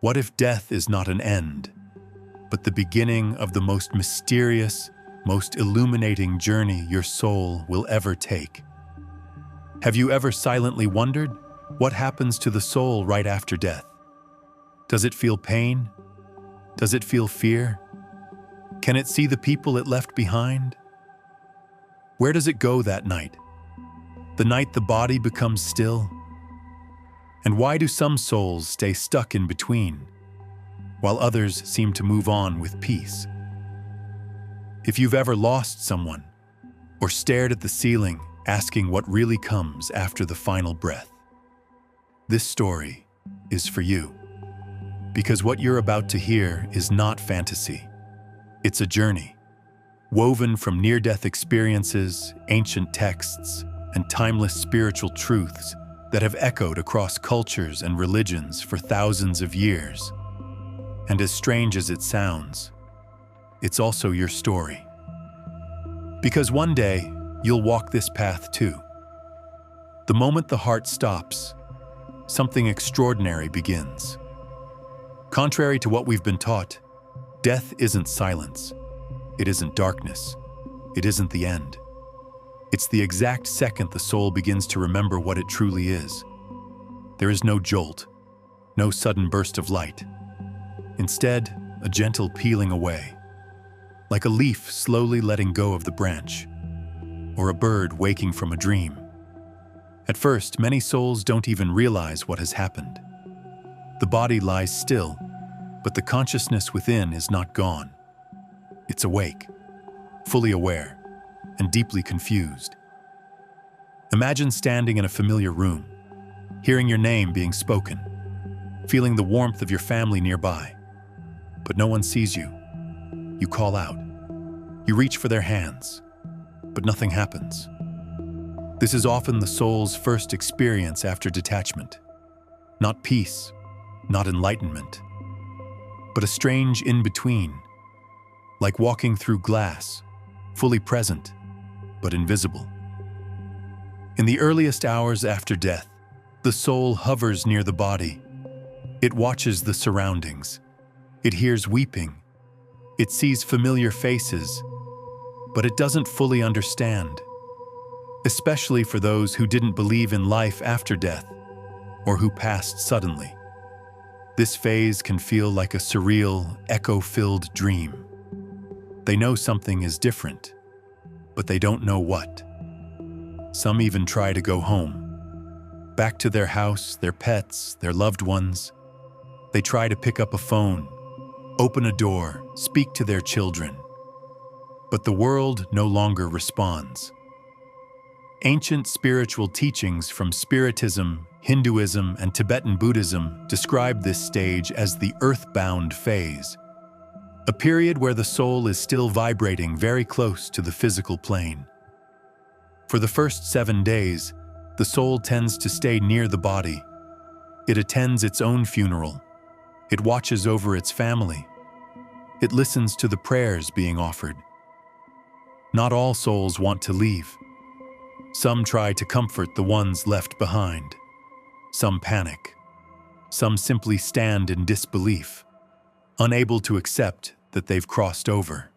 What if death is not an end, but the beginning of the most mysterious, most illuminating journey your soul will ever take? Have you ever silently wondered what happens to the soul right after death? Does it feel pain? Does it feel fear? Can it see the people it left behind? Where does it go that night? The night the body becomes still? And why do some souls stay stuck in between, while others seem to move on with peace? If you've ever lost someone, or stared at the ceiling asking what really comes after the final breath, this story is for you. Because what you're about to hear is not fantasy. It's a journey, woven from near-death experiences, ancient texts, and timeless spiritual truths that have echoed across cultures and religions for thousands of years. And as strange as it sounds, it's also your story. Because one day, you'll walk this path too. The moment the heart stops, something extraordinary begins. Contrary to what we've been taught, death isn't silence. It isn't darkness. It isn't the end. It's the exact second the soul begins to remember what it truly is. There is no jolt, no sudden burst of light. Instead, a gentle peeling away, like a leaf slowly letting go of the branch, or a bird waking from a dream. At first, many souls don't even realize what has happened. The body lies still, but the consciousness within is not gone. It's awake, fully aware, and deeply confused. Imagine standing in a familiar room, hearing your name being spoken, feeling the warmth of your family nearby. But no one sees you. You call out. You reach for their hands, but nothing happens. This is often the soul's first experience after detachment. Not peace, not enlightenment, but a strange in-between, like walking through glass, fully present, but invisible. In the earliest hours after death, the soul hovers near the body. It watches the surroundings. It hears weeping. It sees familiar faces, but it doesn't fully understand, especially for those who didn't believe in life after death or who passed suddenly. This phase can feel like a surreal, echo-filled dream. They know something is different, but they don't know what. Some even try to go home, back to their house, their pets, their loved ones. They try to pick up a phone, open a door, speak to their children. But the world no longer responds. Ancient spiritual teachings from Spiritism, Hinduism, and Tibetan Buddhism describe this stage as the earthbound phase, a period where the soul is still vibrating very close to the physical plane. For the first 7 days, the soul tends to stay near the body. It attends its own funeral. It watches over its family. It listens to the prayers being offered. Not all souls want to leave. Some try to comfort the ones left behind. Some panic. Some simply stand in disbelief, unable to accept that they've crossed over.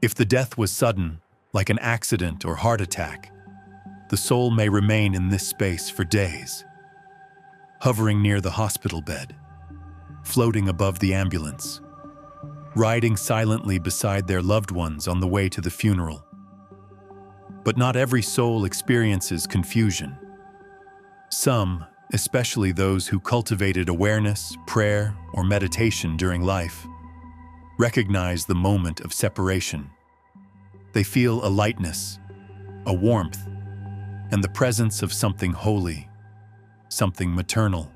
If the death was sudden, like an accident or heart attack, the soul may remain in this space for days, hovering near the hospital bed, floating above the ambulance, riding silently beside their loved ones on the way to the funeral. But not every soul experiences confusion. Some, especially those who cultivated awareness, prayer, or meditation during life, recognize the moment of separation. They feel a lightness, a warmth, and the presence of something holy, something maternal,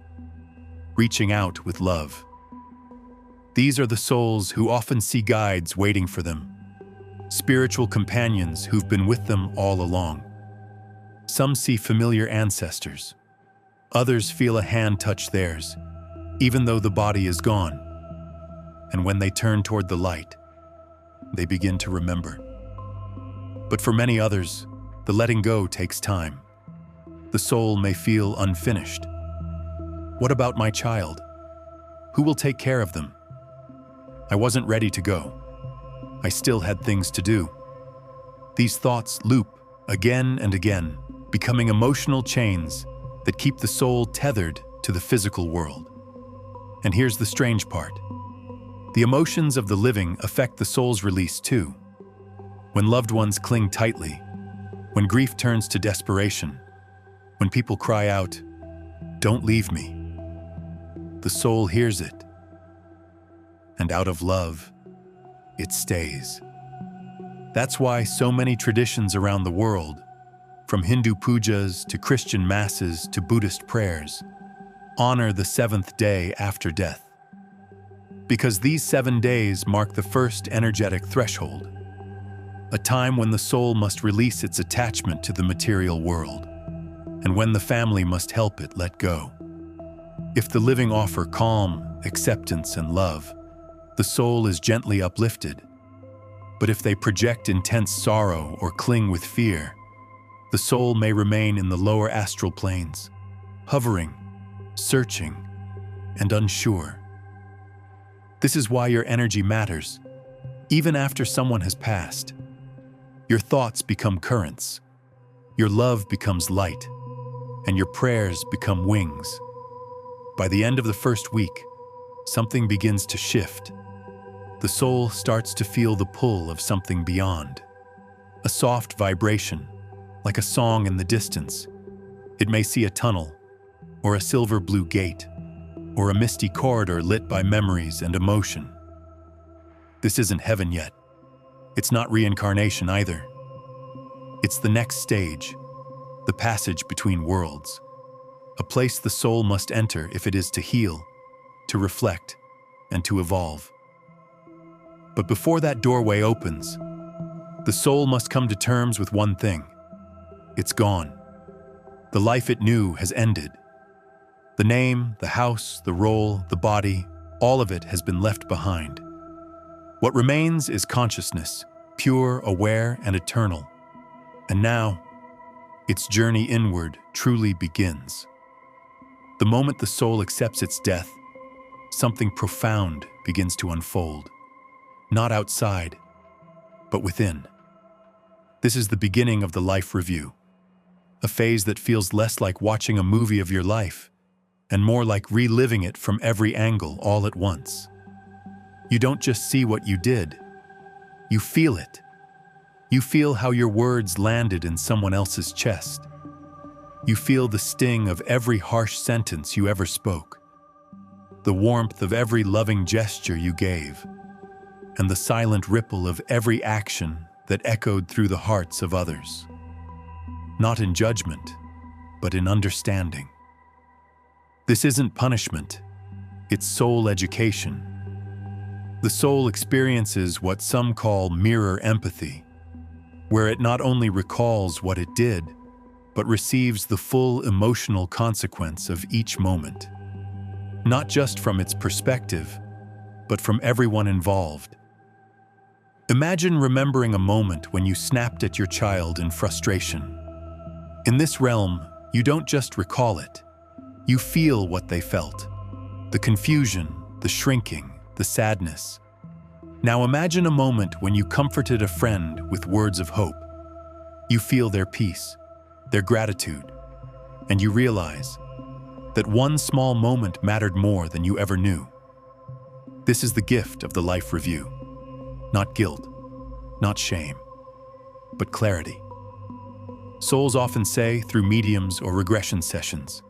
reaching out with love. These are the souls who often see guides waiting for them, spiritual companions who've been with them all along. Some see familiar ancestors. Others feel a hand touch theirs, even though the body is gone. And when they turn toward the light, they begin to remember. But for many others, the letting go takes time. The soul may feel unfinished. What about my child? Who will take care of them? I wasn't ready to go. I still had things to do. These thoughts loop again and again, becoming emotional chains that keep the soul tethered to the physical world. And here's the strange part. The emotions of the living affect the soul's release too. When loved ones cling tightly, when grief turns to desperation, when people cry out, "Don't leave me," the soul hears it. And out of love, it stays. That's why so many traditions around the world, from Hindu pujas to Christian masses to Buddhist prayers, honor the seventh day after death. Because these 7 days mark the first energetic threshold, a time when the soul must release its attachment to the material world, and when the family must help it let go. If the living offer calm, acceptance, and love, the soul is gently uplifted. But if they project intense sorrow or cling with fear, the soul may remain in the lower astral planes, hovering, searching, and unsure. This is why your energy matters, even after someone has passed. Your thoughts become currents, your love becomes light, and your prayers become wings. By the end of the first week, something begins to shift. The soul starts to feel the pull of something beyond. A soft vibration, like a song in the distance. It may see a tunnel, or a silver blue gate, or a misty corridor lit by memories and emotion. This isn't heaven yet. It's not reincarnation either. It's the next stage, the passage between worlds, a place the soul must enter if it is to heal, to reflect, and to evolve. But before that doorway opens, the soul must come to terms with one thing. It's gone. The life it knew has ended. The name, the house, the role, the body, all of it has been left behind. What remains is consciousness, pure, aware, and eternal. And now, its journey inward truly begins. The moment the soul accepts its death, something profound begins to unfold. Not outside, but within. This is the beginning of the life review, a phase that feels less like watching a movie of your life and more like reliving it from every angle all at once. You don't just see what you did, you feel it. You feel how your words landed in someone else's chest. You feel the sting of every harsh sentence you ever spoke, the warmth of every loving gesture you gave, and the silent ripple of every action that echoed through the hearts of others. Not in judgment, but in understanding. This isn't punishment, it's soul education. The soul experiences what some call mirror empathy, where it not only recalls what it did, but receives the full emotional consequence of each moment. Not just from its perspective, but from everyone involved. Imagine remembering a moment when you snapped at your child in frustration. In this realm, you don't just recall it. You feel what they felt. The confusion, the shrinking, the sadness. Now imagine a moment when you comforted a friend with words of hope. You feel their peace, their gratitude, and you realize that one small moment mattered more than you ever knew. This is the gift of the life review. Not guilt, not shame, but clarity. Souls often say, through mediums or regression sessions,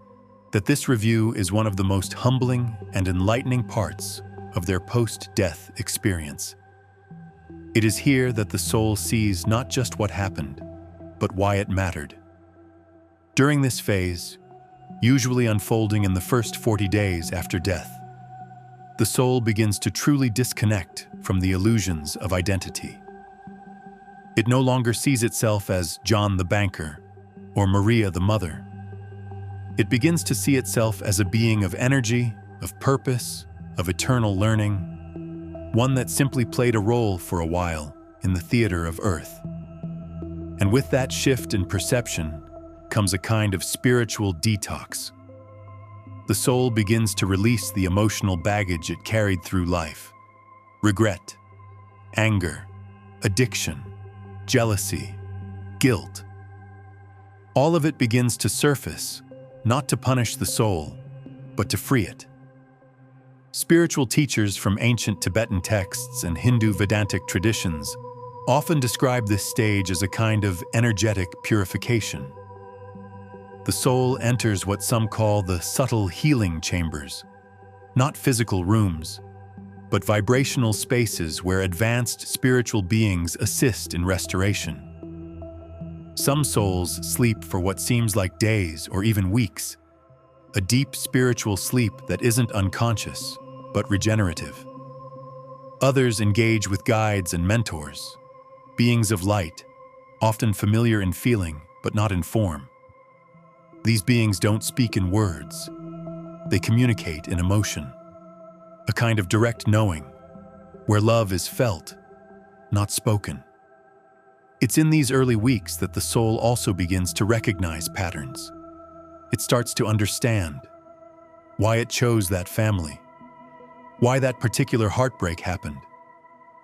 that this review is one of the most humbling and enlightening parts of their post-death experience. It is here that the soul sees not just what happened, but why it mattered. During this phase, usually unfolding in the first 40 days after death, the soul begins to truly disconnect from the illusions of identity. It no longer sees itself as John the banker or Maria the mother. It begins to see itself as a being of energy, of purpose, of eternal learning, one that simply played a role for a while in the theater of Earth. And with that shift in perception comes a kind of spiritual detox. the soul begins to release the emotional baggage it carried through life. Regret, anger, addiction, jealousy, guilt. All of it begins to surface, not to punish the soul, but to free it. Spiritual teachers from ancient Tibetan texts and Hindu Vedantic traditions often describe this stage as a kind of energetic purification. The soul enters what some call the subtle healing chambers, not physical rooms, but vibrational spaces where advanced spiritual beings assist in restoration. Some souls sleep for what seems like days or even weeks, a deep spiritual sleep that isn't unconscious, but regenerative. Others engage with guides and mentors, beings of light, often familiar in feeling, but not in form. These beings don't speak in words. They communicate in emotion, a kind of direct knowing, where love is felt, not spoken. It's in these early weeks that the soul also begins to recognize patterns. It starts to understand why it chose that family, why that particular heartbreak happened,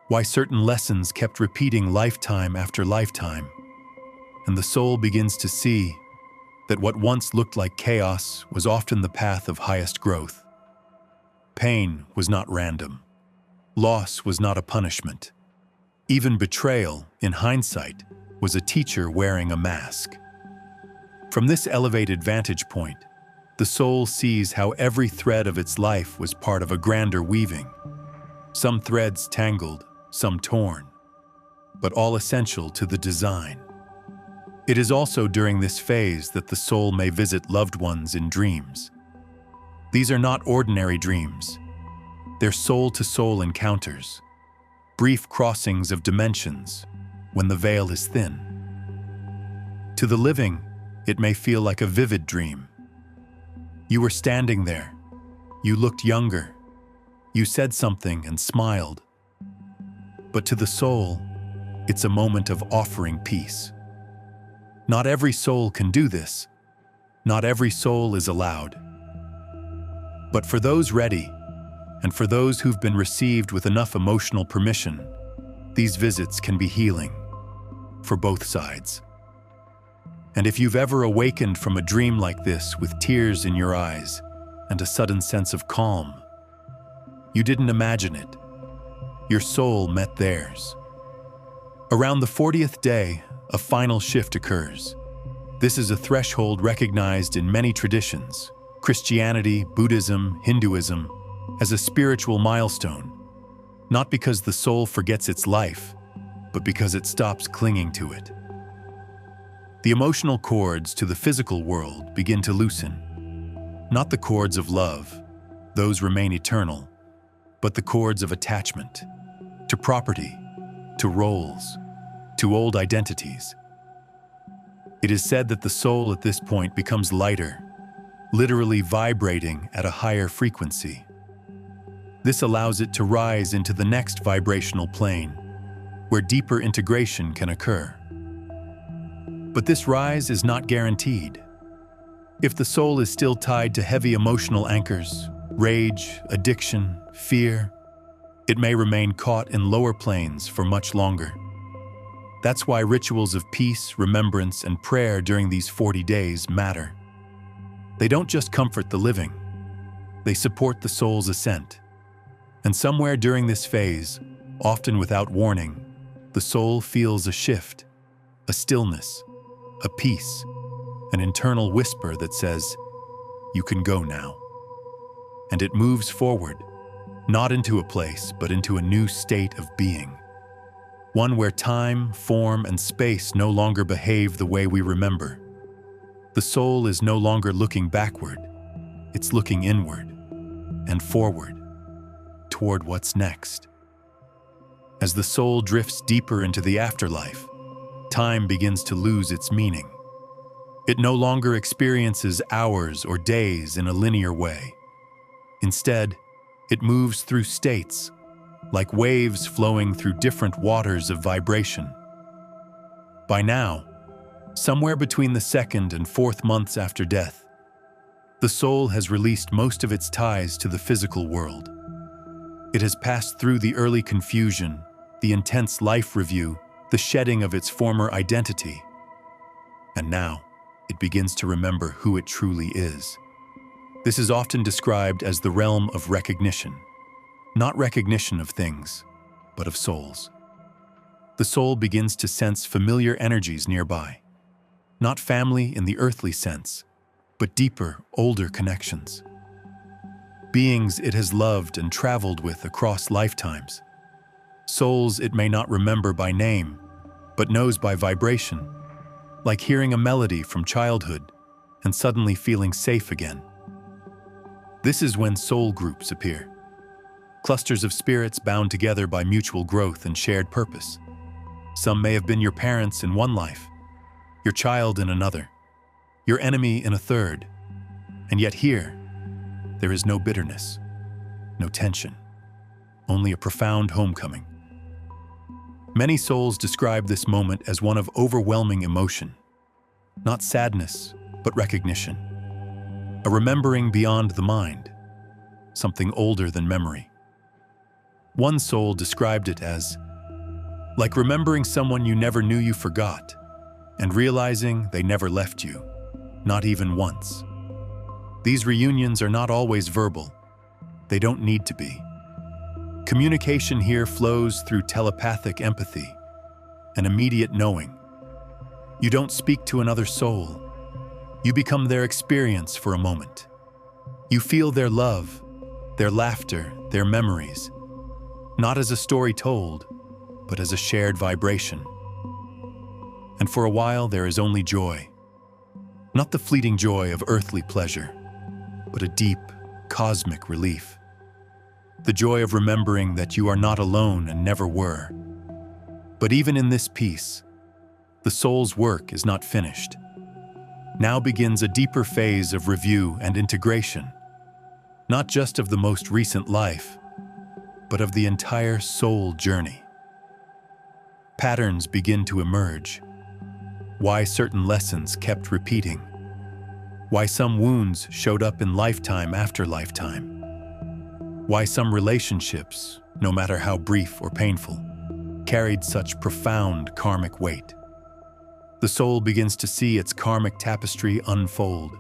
why certain lessons kept repeating lifetime after lifetime. And the soul begins to see that what once looked like chaos was often the path of highest growth. Pain was not random. Loss was not a punishment. Even betrayal, in hindsight, was a teacher wearing a mask. From this elevated vantage point, the soul sees how every thread of its life was part of a grander weaving. Some threads tangled, some torn, but all essential to the design. It is also during this phase that the soul may visit loved ones in dreams. These are not ordinary dreams. They're soul-to-soul encounters, brief crossings of dimensions when the veil is thin. To the living, it may feel like a vivid dream. You were standing there. You looked younger. You said something and smiled. But to the soul, it's a moment of offering peace. Not every soul can do this. Not every soul is allowed. But for those ready, and for those who've been received with enough emotional permission, these visits can be healing for both sides. And if you've ever awakened from a dream like this with tears in your eyes and a sudden sense of calm, you didn't imagine it. Your soul met theirs. Around the 40th day, a final shift occurs. This is a threshold recognized in many traditions, Christianity, Buddhism, Hinduism, as a spiritual milestone, not because the soul forgets its life, but because it stops clinging to it. The emotional cords to the physical world begin to loosen. Not the cords of love, those remain eternal, but the cords of attachment, to property, to roles, to old identities. It is said that the soul at this point becomes lighter, literally vibrating at a higher frequency. This allows it to rise into the next vibrational plane, where deeper integration can occur. But this rise is not guaranteed. If the soul is still tied to heavy emotional anchors, rage, addiction, fear, it may remain caught in lower planes for much longer. That's why rituals of peace, remembrance, and prayer during these 40 days matter. They don't just comfort the living, they support the soul's ascent. And somewhere during this phase, often without warning, the soul feels a shift, a stillness, a peace, an internal whisper that says, "You can go now." And it moves forward, not into a place, but into a new state of being. One where time, form, and space no longer behave the way we remember. The soul is no longer looking backward, it's looking inward and forward, toward what's next. As the soul drifts deeper into the afterlife, time begins to lose its meaning. It no longer experiences hours or days in a linear way. Instead, it moves through states, like waves flowing through different waters of vibration. By now, somewhere between the 2nd and 4th months after death, The soul has released most of its ties to the physical world. It has passed through the early confusion, the intense life review, the shedding of its former identity. And now, it begins to remember who it truly is. This is often described as the realm of recognition. Not recognition of things, but of souls. The soul begins to sense familiar energies nearby. Not family in the earthly sense, but deeper, older connections. Beings it has loved and traveled with across lifetimes. Souls it may not remember by name, but knows by vibration, like hearing a melody from childhood and suddenly feeling safe again. This is when soul groups appear. Clusters of spirits bound together by mutual growth and shared purpose. Some may have been your parents in one life, your child in another, your enemy in a third, and yet here, there is no bitterness, no tension, only a profound homecoming. Many souls describe this moment as one of overwhelming emotion, not sadness, but recognition. A remembering beyond the mind, something older than memory. One soul described it as like remembering someone you never knew you forgot, and realizing they never left you, not even once. These reunions are not always verbal. They don't need to be. Communication here flows through telepathic empathy, an immediate knowing. You don't speak to another soul. You become their experience for a moment. You feel their love, their laughter, their memories, not as a story told, but as a shared vibration. And for a while there is only joy. Not the fleeting joy of earthly pleasure, but a deep, cosmic relief. The joy of remembering that you are not alone and never were. But even in this peace, the soul's work is not finished. Now begins a deeper phase of review and integration, not just of the most recent life, but of the entire soul journey. Patterns begin to emerge. Why certain lessons kept repeating. Why some wounds showed up in lifetime after lifetime. Why some relationships, no matter how brief or painful, carried such profound karmic weight. The soul begins to see its karmic tapestry unfold,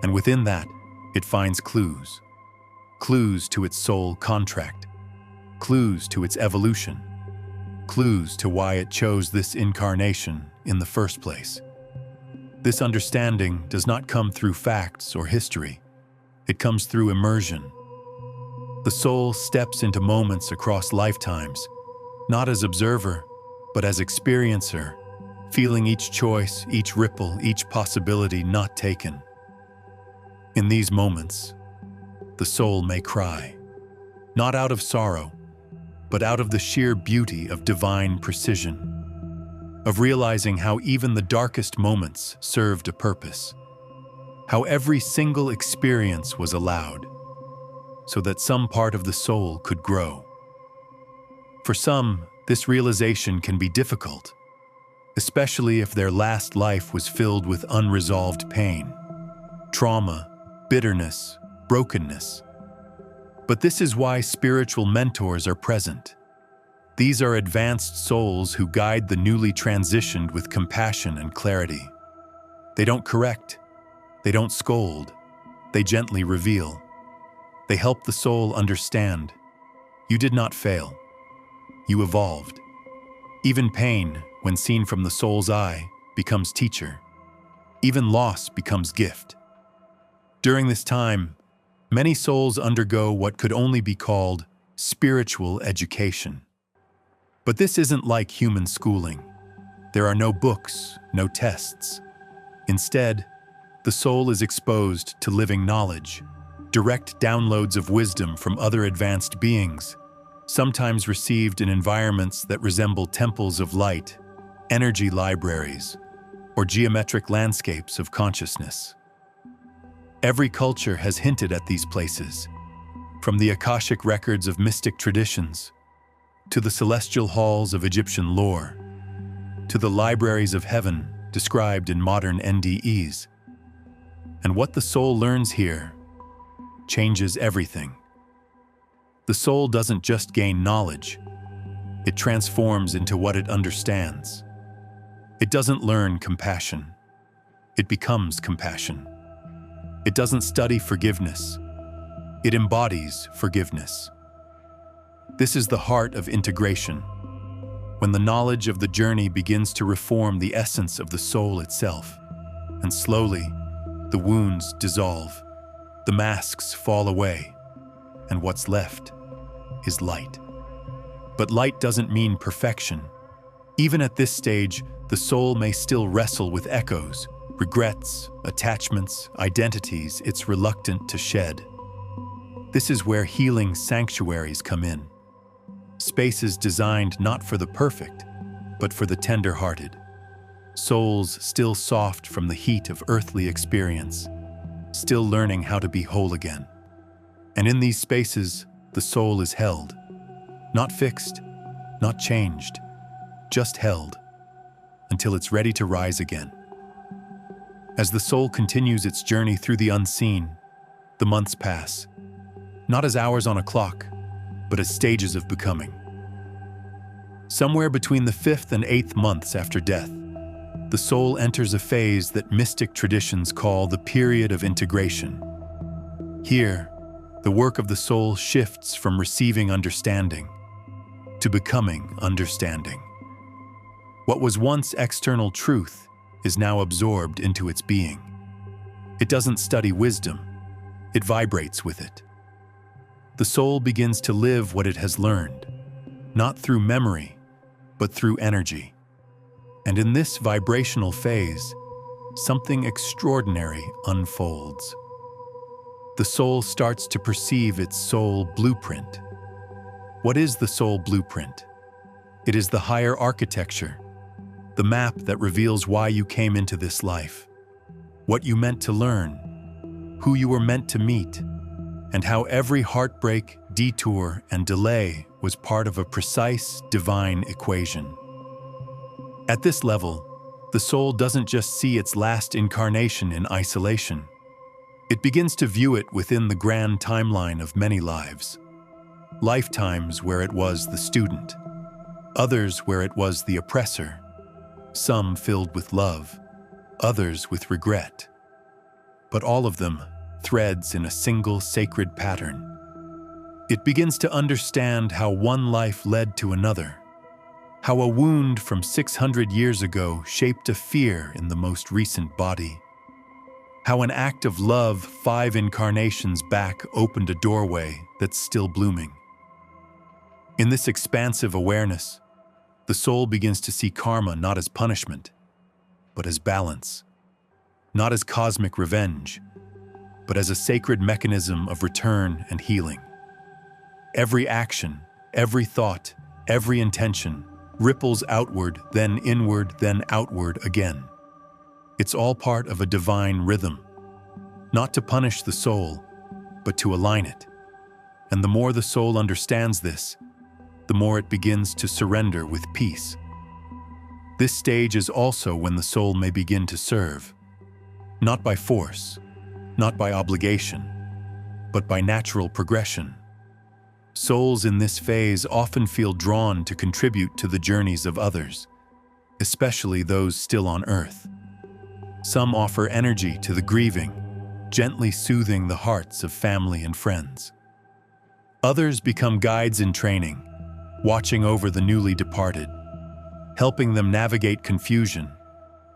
and within that, it finds clues. Clues to its soul contract. Clues to its evolution. Clues to why it chose this incarnation in the first place. This understanding does not come through facts or history. It comes through immersion. The soul steps into moments across lifetimes, not as observer, but as experiencer, feeling each choice, each ripple, each possibility not taken. In these moments, the soul may cry, not out of sorrow, but out of the sheer beauty of divine precision, of realizing how even the darkest moments served a purpose, how every single experience was allowed, so that some part of the soul could grow. For some, this realization can be difficult, especially if their last life was filled with unresolved pain, trauma, bitterness, brokenness. But this is why spiritual mentors are present. These are advanced souls who guide the newly transitioned with compassion and clarity. They don't correct, they don't scold, they gently reveal. They help the soul understand. You did not fail. You evolved. Even pain, when seen from the soul's eye, becomes teacher. Even loss becomes gift. During this time, many souls undergo what could only be called spiritual education. But this isn't like human schooling. There are no books, no tests. Instead, the soul is exposed to living knowledge, direct downloads of wisdom from other advanced beings, sometimes received in environments that resemble temples of light, energy libraries, or geometric landscapes of consciousness. Every culture has hinted at these places, from the Akashic records of mystic traditions, to the celestial halls of Egyptian lore, to the libraries of heaven described in modern NDEs. And what the soul learns here changes everything. The soul doesn't just gain knowledge, it transforms into what it understands. It doesn't learn compassion, it becomes compassion. It doesn't study forgiveness, it embodies forgiveness. This is the heart of integration, when the knowledge of the journey begins to reform the essence of the soul itself, and slowly, the wounds dissolve, the masks fall away, and what's left is light. But light doesn't mean perfection. Even at this stage, the soul may still wrestle with echoes, regrets, attachments, identities it's reluctant to shed. This is where healing sanctuaries come in. Spaces designed not for the perfect, but for the tender-hearted. Souls still soft from the heat of earthly experience, still learning how to be whole again. And in these spaces, the soul is held. Not fixed, not changed, just held, until it's ready to rise again. As the soul continues its journey through the unseen, the months pass, not as hours on a clock, but as stages of becoming. Somewhere between the 5th and 8th months after death, the soul enters a phase that mystic traditions call the period of integration. Here, the work of the soul shifts from receiving understanding to becoming understanding. What was once external truth is now absorbed into its being. It doesn't study wisdom, it vibrates with it. The soul begins to live what it has learned, not through memory, but through energy. And in this vibrational phase, something extraordinary unfolds. The soul starts to perceive its soul blueprint. What is the soul blueprint? It is the higher architecture, the map that reveals why you came into this life, what you meant to learn, who you were meant to meet, and how every heartbreak, detour, and delay was part of a precise, divine equation. At this level, the soul doesn't just see its last incarnation in isolation. It begins to view it within the grand timeline of many lives. Lifetimes where it was the student, others where it was the oppressor, some filled with love, others with regret, but all of them threads in a single sacred pattern. It begins to understand how one life led to another, how a wound from 600 years ago shaped a fear in the most recent body, how an act of love 5 incarnations back opened a doorway that's still blooming. In this expansive awareness, the soul begins to see karma not as punishment, but as balance, not as cosmic revenge, but as a sacred mechanism of return and healing. Every action, every thought, every intention ripples outward, then inward, then outward again. It's all part of a divine rhythm, not to punish the soul, but to align it. And the more the soul understands this, the more it begins to surrender with peace. This stage is also when the soul may begin to serve, not by force, not by obligation, but by natural progression. Souls in this phase often feel drawn to contribute to the journeys of others, especially those still on earth. Some offer energy to the grieving, gently soothing the hearts of family and friends. Others become guides in training, watching over the newly departed, helping them navigate confusion,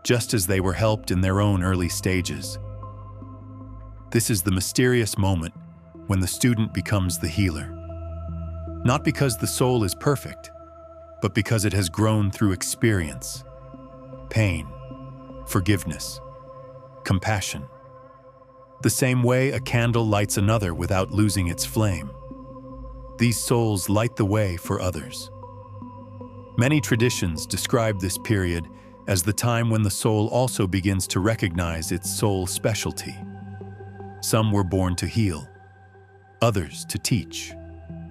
just as they were helped in their own early stages. This is the mysterious moment when the student becomes the healer. Not because the soul is perfect, but because it has grown through experience, pain, forgiveness, compassion. The same way a candle lights another without losing its flame. These souls light the way for others. Many traditions describe this period as the time when the soul also begins to recognize its soul specialty. Some were born to heal, others to teach,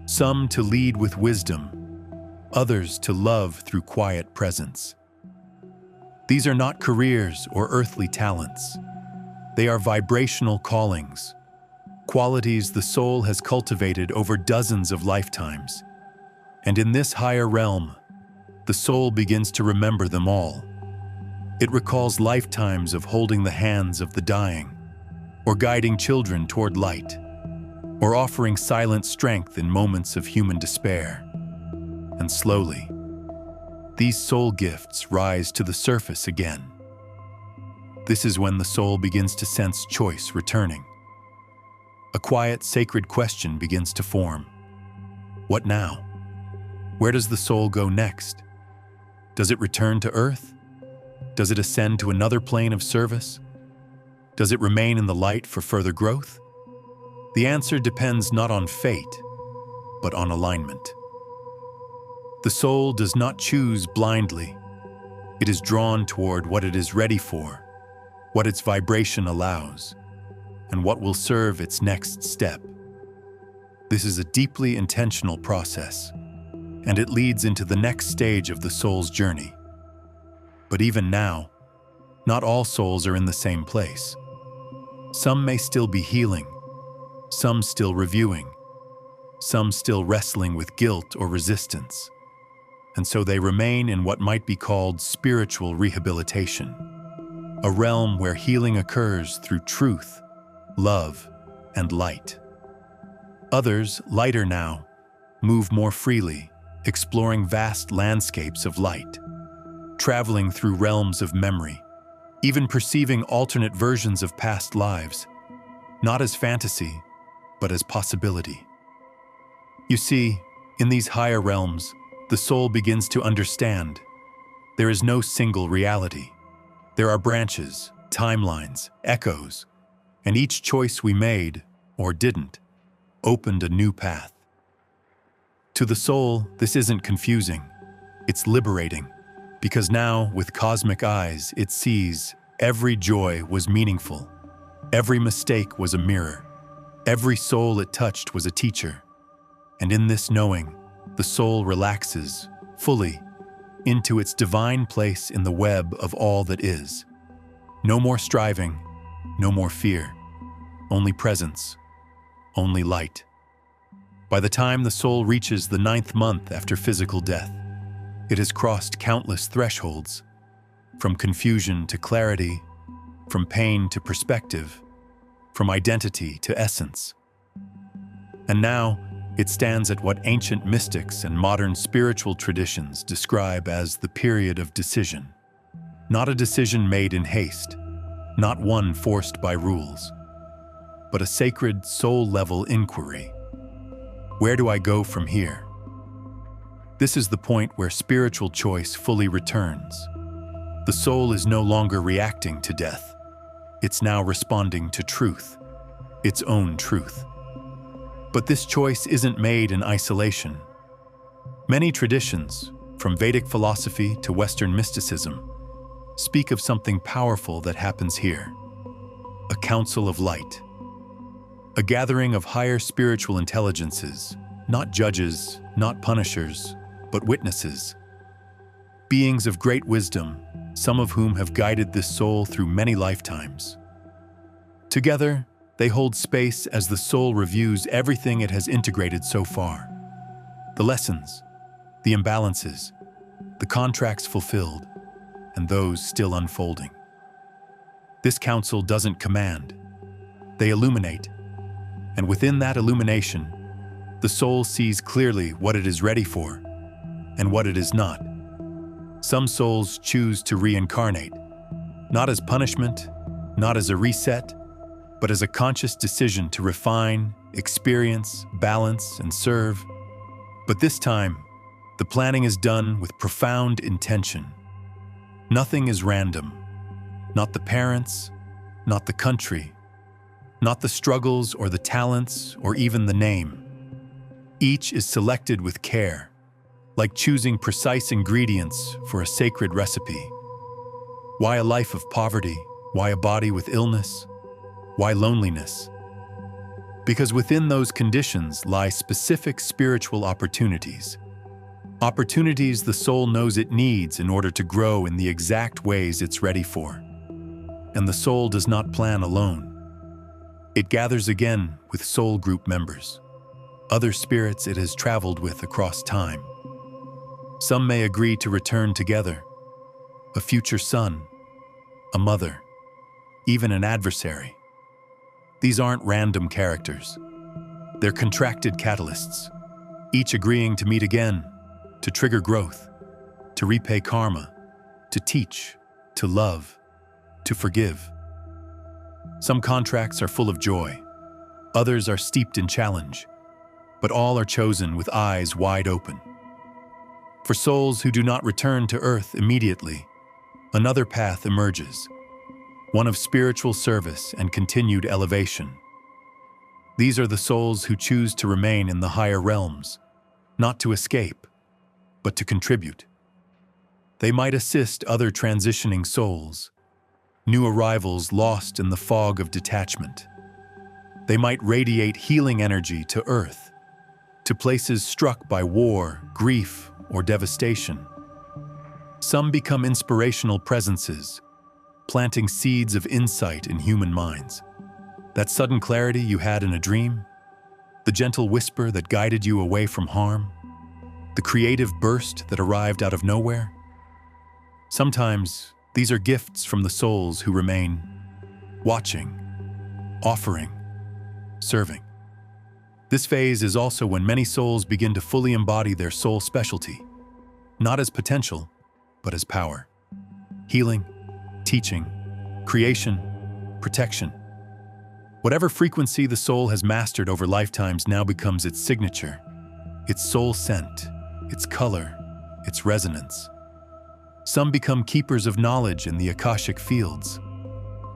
some to lead with wisdom, others to love through quiet presence. These are not careers or earthly talents. They are vibrational callings, qualities the soul has cultivated over dozens of lifetimes. And in this higher realm, the soul begins to remember them all. It recalls lifetimes of holding the hands of the dying, or guiding children toward light, or offering silent strength in moments of human despair. And slowly, these soul gifts rise to the surface again. This is when the soul begins to sense choice returning. A quiet, sacred question begins to form. What now? Where does the soul go next? Does it return to Earth? Does it ascend to another plane of service? Does it remain in the light for further growth? The answer depends not on fate, but on alignment. The soul does not choose blindly. It is drawn toward what it is ready for, what its vibration allows, and what will serve its next step. This is a deeply intentional process, and it leads into the next stage of the soul's journey. But even now, not all souls are in the same place. Some may still be healing, some still reviewing, some still wrestling with guilt or resistance. And so they remain in what might be called spiritual rehabilitation, a realm where healing occurs through truth, love, and light. Others, lighter now, move more freely, exploring vast landscapes of light, traveling through realms of memory, even perceiving alternate versions of past lives, not as fantasy, but as possibility. You see, in these higher realms, the soul begins to understand. There is no single reality. There are branches, timelines, echoes, and each choice we made, or didn't, opened a new path. To the soul, this isn't confusing. It's liberating, because now, with cosmic eyes, it sees every joy was meaningful. Every mistake was a mirror. Every soul it touched was a teacher. And in this knowing, the soul relaxes, fully, into its divine place in the web of all that is. No more striving, no more fear, only presence, only light. By the time the soul reaches the 9th month after physical death, it has crossed countless thresholds, from confusion to clarity, from pain to perspective, from identity to essence. And now, it stands at what ancient mystics and modern spiritual traditions describe as the period of decision. Not a decision made in haste, not one forced by rules, but a sacred soul-level inquiry. Where do I go from here? This is the point where spiritual choice fully returns. The soul is no longer reacting to death. It's now responding to truth, its own truth. But this choice isn't made in isolation. Many traditions, from Vedic philosophy to Western mysticism, speak of something powerful that happens here. A council of light. A gathering of higher spiritual intelligences, not judges, not punishers, but witnesses. Beings of great wisdom, some of whom have guided this soul through many lifetimes. Together, they hold space as the soul reviews everything it has integrated so far. The lessons, the imbalances, the contracts fulfilled, and those still unfolding. This council doesn't command. They illuminate. And within that illumination, the soul sees clearly what it is ready for and what it is not. Some souls choose to reincarnate, not as punishment, not as a reset, but as a conscious decision to refine, experience, balance, and serve. But this time, the planning is done with profound intention. Nothing is random. Not the parents, not the country, not the struggles or the talents or even the name. Each is selected with care, like choosing precise ingredients for a sacred recipe. Why a life of poverty? Why a body with illness? Why loneliness? Because within those conditions lie specific spiritual opportunities. Opportunities the soul knows it needs in order to grow in the exact ways it's ready for. And the soul does not plan alone. It gathers again with soul group members, other spirits it has traveled with across time. Some may agree to return together, a future son, a mother, even an adversary. These aren't random characters. They're contracted catalysts, each agreeing to meet again, to trigger growth, to repay karma, to teach, to love, to forgive. Some contracts are full of joy, others are steeped in challenge, but all are chosen with eyes wide open. For souls who do not return to Earth immediately, another path emerges, one of spiritual service and continued elevation. These are the souls who choose to remain in the higher realms, not to escape, but to contribute. They might assist other transitioning souls, new arrivals lost in the fog of detachment. They might radiate healing energy to Earth, to places struck by war, grief, or devastation. Some become inspirational presences, planting seeds of insight in human minds. That sudden clarity you had in a dream, the gentle whisper that guided you away from harm, the creative burst that arrived out of nowhere. Sometimes these are gifts from the souls who remain, watching, offering, serving. This phase is also when many souls begin to fully embody their soul specialty, not as potential, but as power. Healing, teaching, creation, protection. Whatever frequency the soul has mastered over lifetimes now becomes its signature, its soul scent, its color, its resonance. Some become keepers of knowledge in the Akashic fields.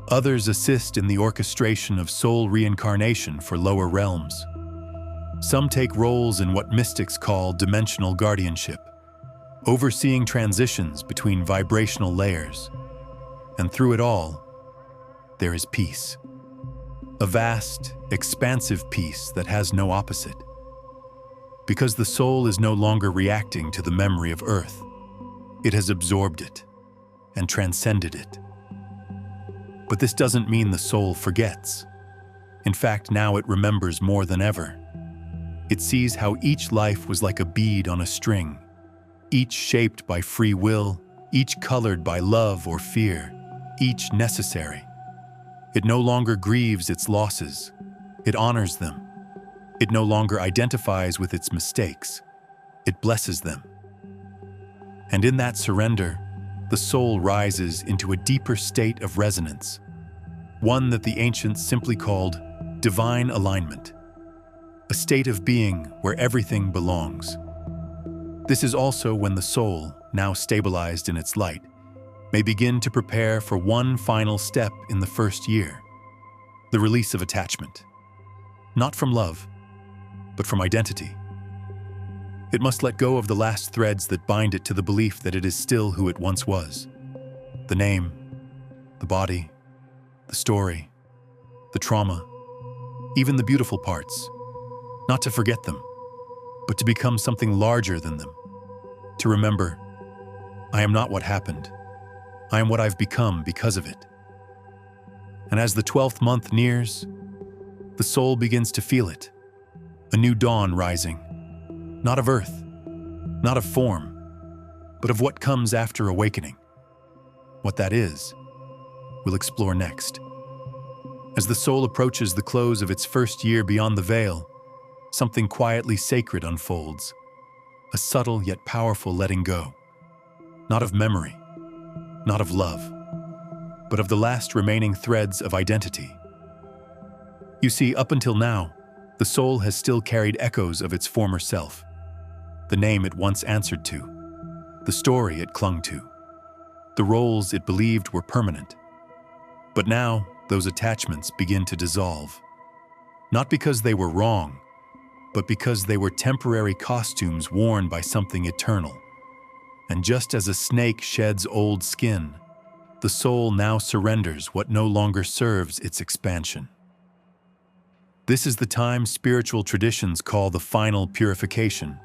Others assist in the orchestration of soul reincarnation for lower realms. Some take roles in what mystics call dimensional guardianship, overseeing transitions between vibrational layers. And through it all, there is peace. A vast, expansive peace that has no opposite. Because the soul is no longer reacting to the memory of Earth. It has absorbed it and transcended it. But this doesn't mean the soul forgets. In fact, now it remembers more than ever. It sees how each life was like a bead on a string, each shaped by free will, each colored by love or fear, each necessary. It no longer grieves its losses. It honors them. It no longer identifies with its mistakes. It blesses them. And in that surrender, the soul rises into a deeper state of resonance, one that the ancients simply called divine alignment, a state of being where everything belongs. This is also when the soul, now stabilized in its light, may begin to prepare for one final step in the first year, the release of attachment, not from love, but from identity. It must let go of the last threads that bind it to the belief that it is still who it once was. The name, the body, the story, the trauma, even the beautiful parts. Not to forget them, but to become something larger than them. To remember, I am not what happened. I am what I've become because of it. And as the 12th month nears, the soul begins to feel it. A new dawn rising, not of earth, not of form, but of what comes after awakening. What that is, we'll explore next. As the soul approaches the close of its first year beyond the veil, something quietly sacred unfolds, a subtle yet powerful letting go, not of memory, not of love, but of the last remaining threads of identity. You see, up until now, the soul has still carried echoes of its former self, the name it once answered to, the story it clung to, the roles it believed were permanent. But now, those attachments begin to dissolve, not because they were wrong, but because they were temporary costumes worn by something eternal. And just as a snake sheds old skin, the soul now surrenders what no longer serves its expansion. This is the time spiritual traditions call the final purification.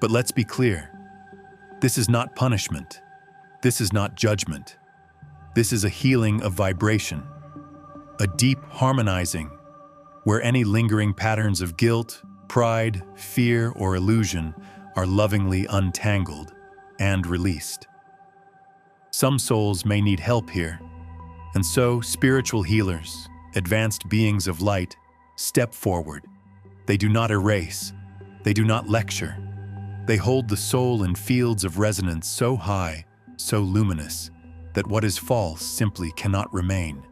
But let's be clear, this is not punishment. This is not judgment. This is a healing of vibration, a deep harmonizing where any lingering patterns of guilt, pride, fear, or illusion are lovingly untangled and released. Some souls may need help here, and so spiritual healers, advanced beings of light, step forward. They do not erase, they do not lecture. They hold the soul in fields of resonance so high, so luminous, that what is false simply cannot remain.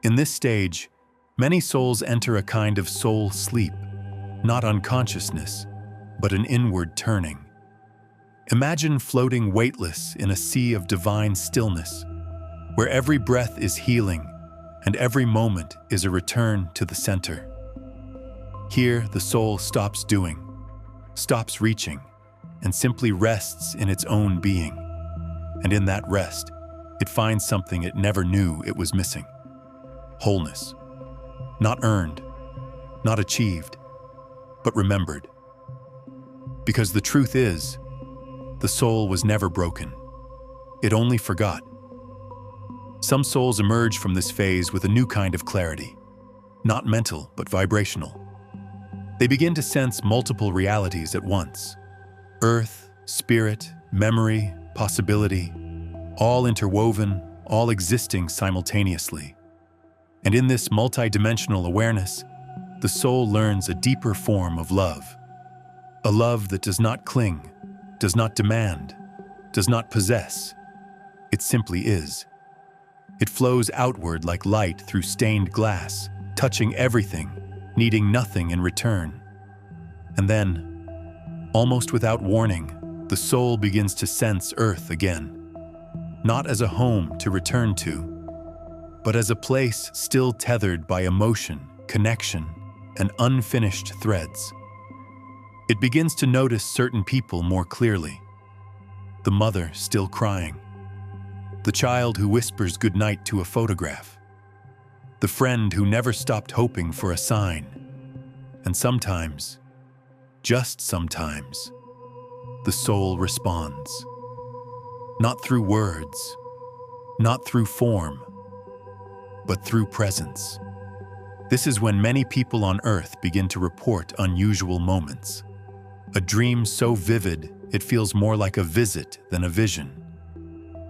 In this stage, many souls enter a kind of soul sleep, not unconsciousness, but an inward turning. Imagine floating weightless in a sea of divine stillness, where every breath is healing and every moment is a return to the center. Here, the soul stops doing, stops reaching, and simply rests in its own being. And in that rest, it finds something it never knew it was missing: wholeness. Not earned, not achieved, but remembered. Because the truth is, the soul was never broken. It only forgot. Some souls emerge from this phase with a new kind of clarity, not mental, but vibrational. They begin to sense multiple realities at once: earth, spirit, memory, possibility, all interwoven, all existing simultaneously. And in this multidimensional awareness, the soul learns a deeper form of love. A love that does not cling, does not demand, does not possess. It simply is. It flows outward like light through stained glass, touching everything, needing nothing in return. And then, almost without warning, the soul begins to sense earth again, not as a home to return to, but as a place still tethered by emotion, connection, and unfinished threads. It begins to notice certain people more clearly: the mother still crying, the child who whispers goodnight to a photograph, the friend who never stopped hoping for a sign. And sometimes, just sometimes, the soul responds. Not through words, not through form, but through presence. This is when many people on Earth begin to report unusual moments. A dream so vivid, it feels more like a visit than a vision.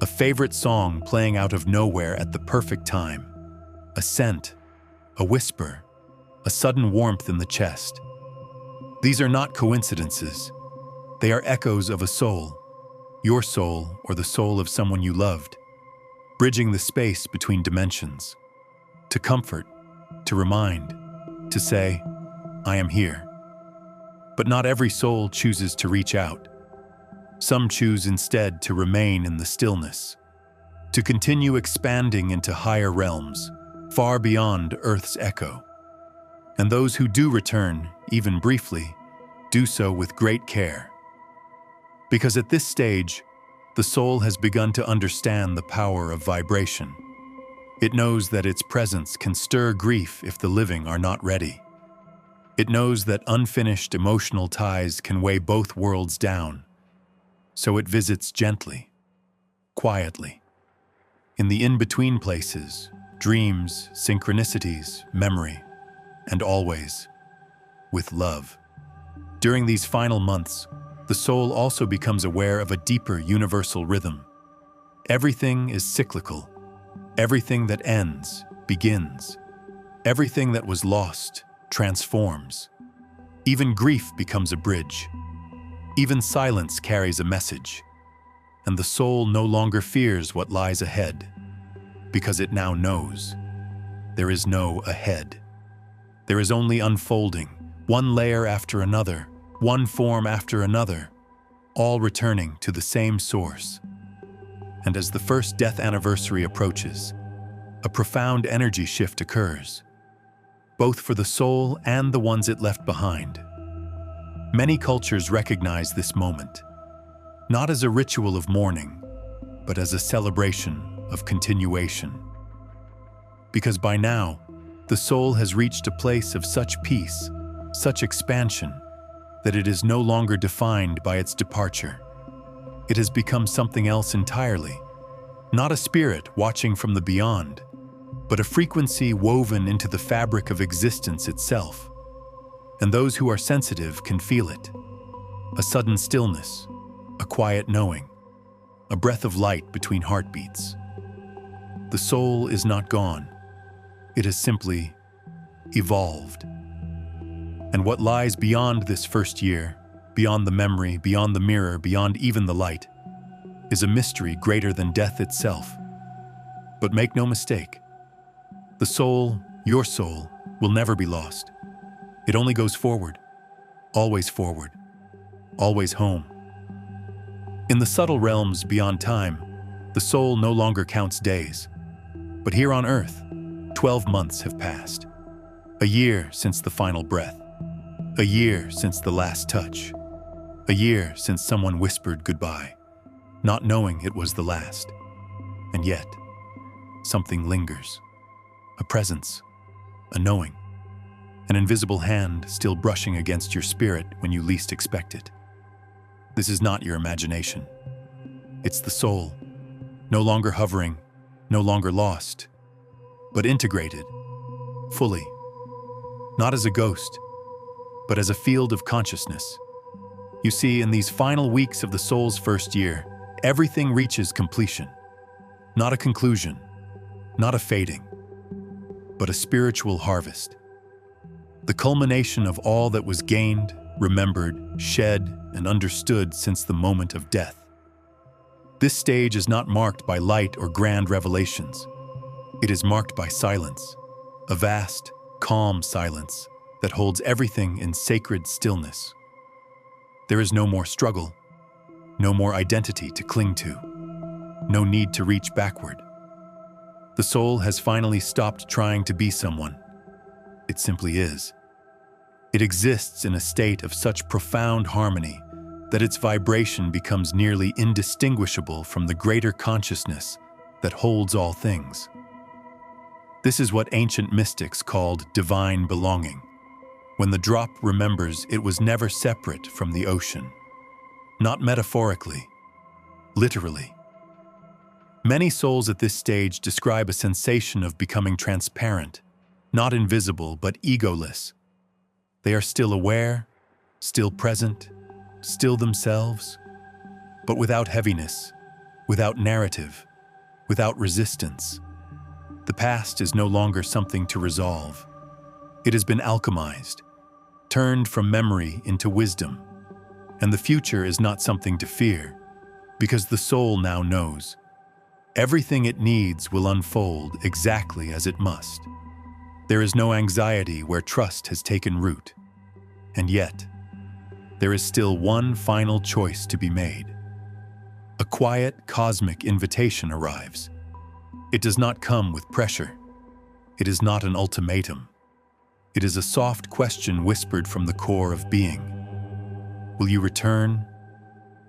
A favorite song playing out of nowhere at the perfect time. A scent, a whisper, a sudden warmth in the chest. These are not coincidences. They are echoes of a soul, your soul or the soul of someone you loved, bridging the space between dimensions. To comfort, to remind, to say, I am here. But not every soul chooses to reach out. Some choose instead to remain in the stillness, to continue expanding into higher realms, far beyond Earth's echo. And those who do return, even briefly, do so with great care. Because at this stage, the soul has begun to understand the power of vibration. It knows that its presence can stir grief if the living are not ready. It knows that unfinished emotional ties can weigh both worlds down. So it visits gently, quietly, in the in-between places, dreams, synchronicities, memory, and always with love. During these final months, the soul also becomes aware of a deeper universal rhythm. Everything is cyclical. Everything that ends begins. Everything that was lost transforms. Even grief becomes a bridge. Even silence carries a message. And the soul no longer fears what lies ahead, because it now knows there is no ahead. There is only unfolding, one layer after another, one form after another, all returning to the same source. And as the first death anniversary approaches, a profound energy shift occurs, both for the soul and the ones it left behind. Many cultures recognize this moment, not as a ritual of mourning, but as a celebration of continuation. Because by now, the soul has reached a place of such peace, such expansion, that it is no longer defined by its departure. It has become something else entirely, Not a spirit watching from the beyond, but a frequency woven into the fabric of existence itself. And those who are sensitive can feel it. A sudden stillness, a quiet knowing, a breath of light between heartbeats. The soul is not gone. It has simply evolved. And what lies beyond this first year, beyond the memory, beyond the mirror, beyond even the light, is a mystery greater than death itself. But make no mistake, the soul, your soul, will never be lost. It only goes forward, always home. In the subtle realms beyond time, the soul no longer counts days. But here on Earth, 12 months have passed. A year since the final breath. A year since the last touch. A year since someone whispered goodbye, not knowing it was the last. And yet, something lingers. A presence, a knowing, an invisible hand still brushing against your spirit when you least expect it. This is not your imagination. It's the soul, no longer hovering, no longer lost, but integrated, fully, not as a ghost, but as a field of consciousness. You see, in these final weeks of the soul's first year, everything reaches completion. Not a conclusion, not a fading, but a spiritual harvest. The culmination of all that was gained, remembered, shed, and understood since the moment of death. This stage is not marked by light or grand revelations. It is marked by silence, a vast, calm silence that holds everything in sacred stillness. There is no more struggle, no more identity to cling to, no need to reach backward. The soul has finally stopped trying to be someone. It simply is. It exists in a state of such profound harmony that its vibration becomes nearly indistinguishable from the greater consciousness that holds all things. This is what ancient mystics called divine belonging, when the drop remembers it was never separate from the ocean. Not metaphorically, literally. Many souls at this stage describe a sensation of becoming transparent, not invisible but egoless. They are still aware, still present, still themselves, but without heaviness, without narrative, without resistance. The past is no longer something to resolve. It has been alchemized, turned from memory into wisdom, and the future is not something to fear, because the soul now knows. Everything it needs will unfold exactly as it must. There is no anxiety where trust has taken root. And yet, there is still one final choice to be made. A quiet, cosmic invitation arrives. It does not come with pressure. It is not an ultimatum. It is a soft question whispered from the core of being. Will you return,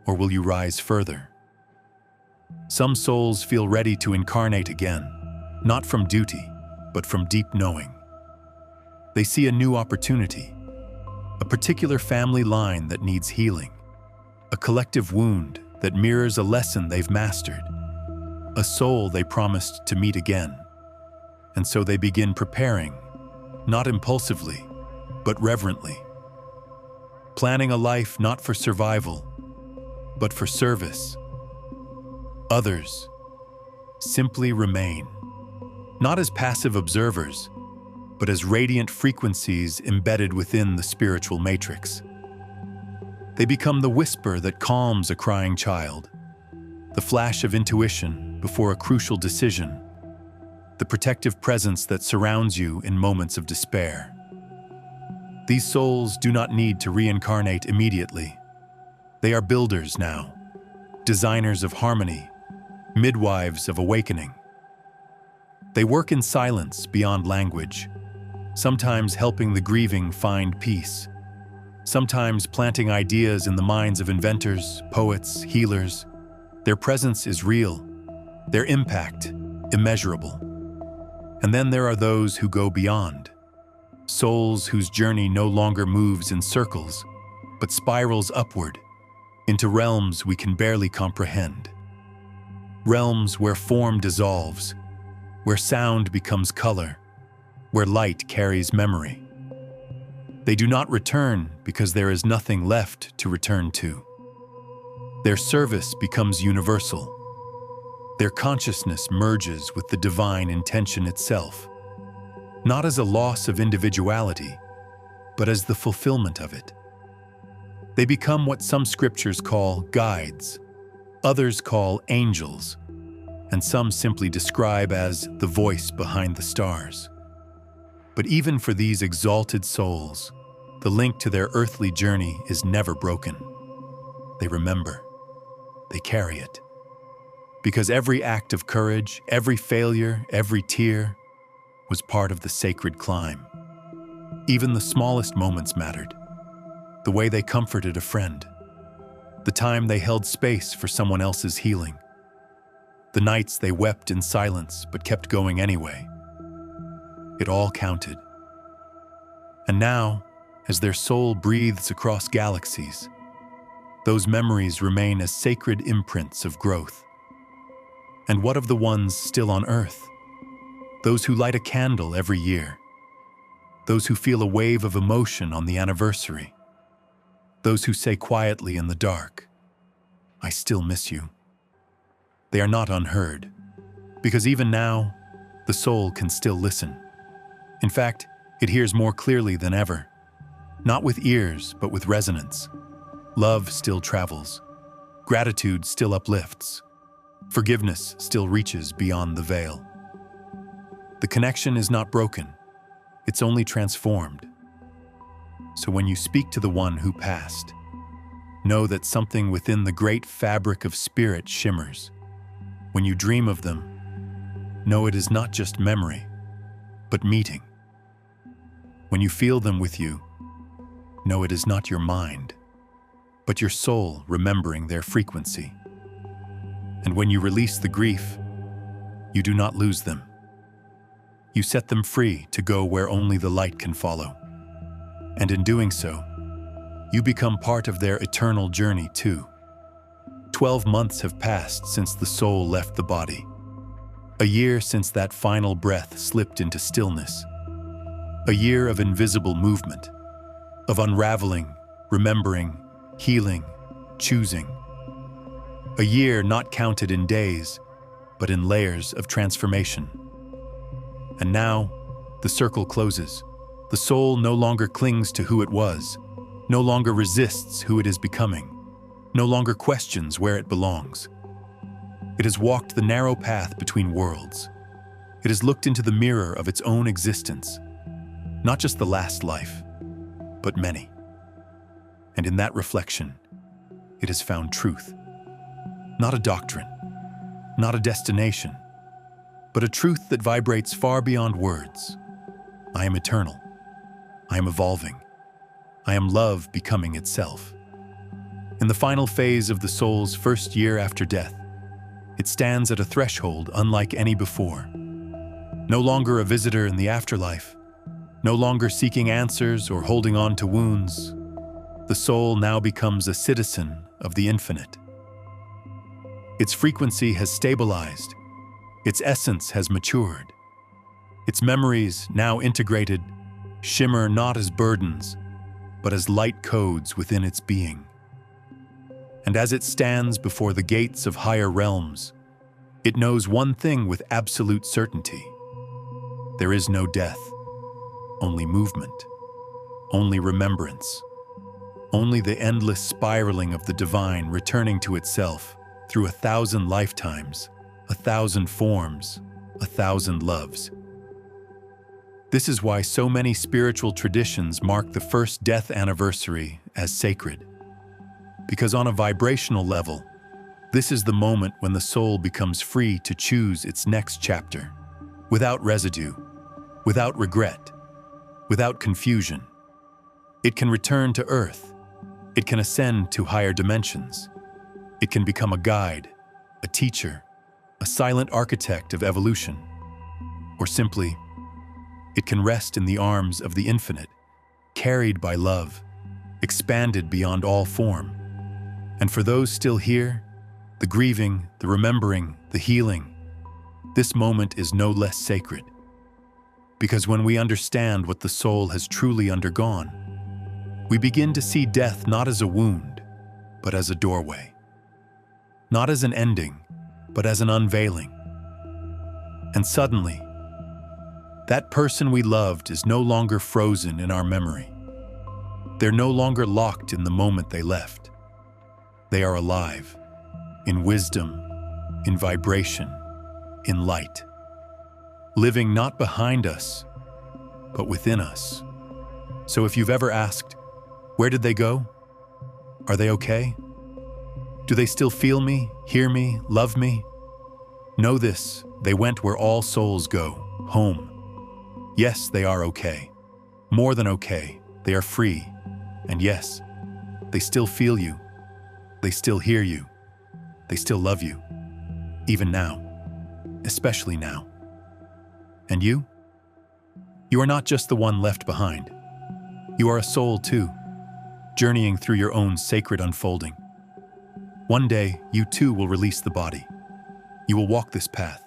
or will you rise further? Some souls feel ready to incarnate again, not from duty, but from deep knowing. They see a new opportunity, a particular family line that needs healing, a collective wound that mirrors a lesson they've mastered, a soul they promised to meet again. And so they begin preparing, not impulsively, but reverently, planning a life not for survival, but for service. Others simply remain, not as passive observers, but as radiant frequencies embedded within the spiritual matrix. They become the whisper that calms a crying child, the flash of intuition before a crucial decision, the protective presence that surrounds you in moments of despair. These souls do not need to reincarnate immediately. They are builders now, designers of harmony, midwives of awakening. They work in silence beyond language, sometimes helping the grieving find peace, sometimes planting ideas in the minds of inventors, poets, healers. Their presence is real, their impact immeasurable. And then there are those who go beyond, souls whose journey no longer moves in circles, but spirals upward into realms we can barely comprehend. realms where form dissolves, where sound becomes color, where light carries memory. They do not return because there is nothing left to return to. Their service becomes universal. Their consciousness merges with the divine intention itself, not as a loss of individuality, but as the fulfillment of it. They become what some scriptures call guides, others call angels, and some simply describe as the voice behind the stars. But even for these exalted souls, the link to their earthly journey is never broken. They remember. They carry it. Because every act of courage, every failure, every tear was part of the sacred climb. Even the smallest moments mattered. The way they comforted a friend, the time they held space for someone else's healing, the nights they wept in silence but kept going anyway. It all counted. And now, as their soul breathes across galaxies, those memories remain as sacred imprints of growth. And what of the ones still on Earth? Those who light a candle every year, those who feel a wave of emotion on the anniversary, those who say quietly in the dark, "I still miss you." They are not unheard, because even now, the soul can still listen. In fact, it hears more clearly than ever, not with ears, but with resonance. Love still travels. Gratitude still uplifts. Forgiveness still reaches beyond the veil. The connection is not broken. It's only transformed. So when you speak to the one who passed, know that something within the great fabric of spirit shimmers. When you dream of them, know it is not just memory, but meeting. When you feel them with you, know it is not your mind, but your soul remembering their frequency. And when you release the grief, you do not lose them. You set them free to go where only the light can follow. And in doing so, you become part of their eternal journey too. 12 months have passed since the soul left the body. A year since that final breath slipped into stillness. A year of invisible movement, of unraveling, remembering, healing, choosing. A year not counted in days, but in layers of transformation. And now, the circle closes. The soul no longer clings to who it was, no longer resists who it is becoming, no longer questions where it belongs. It has walked the narrow path between worlds. It has looked into the mirror of its own existence, not just the last life, but many. And in that reflection, it has found truth. Not a doctrine, not a destination, but a truth that vibrates far beyond words. I am eternal. I am evolving. I am love becoming itself. In the final phase of the soul's first year after death, it stands at a threshold unlike any before. No longer a visitor in the afterlife, no longer seeking answers or holding on to wounds, the soul now becomes a citizen of the infinite. Its frequency has stabilized. Its essence has matured. Its memories, now integrated, shimmer not as burdens, but as light codes within its being. And as it stands before the gates of higher realms, it knows one thing with absolute certainty. There is no death, only movement, only remembrance, only the endless spiraling of the divine returning to itself through 1,000 lifetimes, 1,000 forms, 1,000 loves. This is why so many spiritual traditions mark the first death anniversary as sacred. Because on a vibrational level, this is the moment when the soul becomes free to choose its next chapter, without residue, without regret, without confusion. It can return to Earth. It can ascend to higher dimensions. It can become a guide, a teacher, a silent architect of evolution, or simply, it can rest in the arms of the infinite, carried by love, expanded beyond all form. And for those still here, The grieving, the remembering, the healing. This moment is no less sacred. Because when we understand what the soul has truly undergone, we begin to see death not as a wound, but as a doorway. Not as an ending, but as an unveiling. And suddenly, that person we loved is no longer frozen in our memory. They're no longer locked in the moment they left. They are alive, in wisdom, in vibration, in light. Living not behind us, but within us. So if you've ever asked, where did they go? Are they okay? Do they still feel me, hear me, love me? Know this, they went where all souls go, home. Yes, they are okay. More than okay, they are free. And yes, they still feel you. They still hear you. They still love you. Even now. Especially now. And you? You are not just the one left behind. You are a soul too, journeying through your own sacred unfolding. One day, you too will release the body. You will walk this path.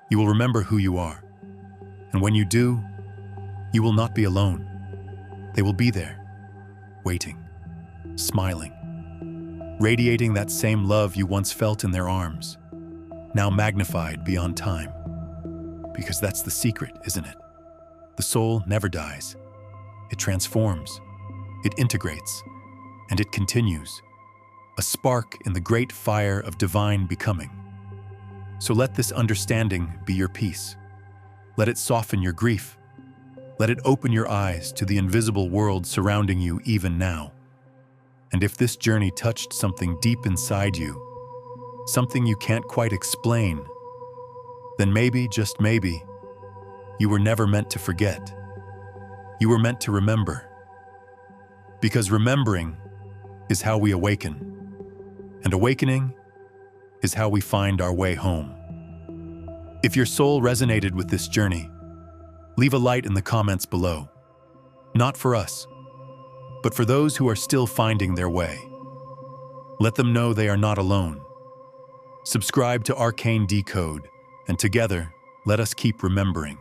You will remember who you are. And when you do, you will not be alone. They will be there, waiting, smiling, radiating that same love you once felt in their arms, now magnified beyond time. Because that's the secret, isn't it? The soul never dies. It transforms, it integrates, and it continues, a spark in the great fire of divine becoming. So let this understanding be your peace. Let it soften your grief. Let it open your eyes to the invisible world surrounding you even now. And if this journey touched something deep inside you, something you can't quite explain, then maybe, just maybe, you were never meant to forget. You were meant to remember. Because remembering is how we awaken. And awakening is how we find our way home. If your soul resonated with this journey, leave a light in the comments below. Not for us, but for those who are still finding their way. Let them know they are not alone. Subscribe to Arcane Decode, and together, let us keep remembering.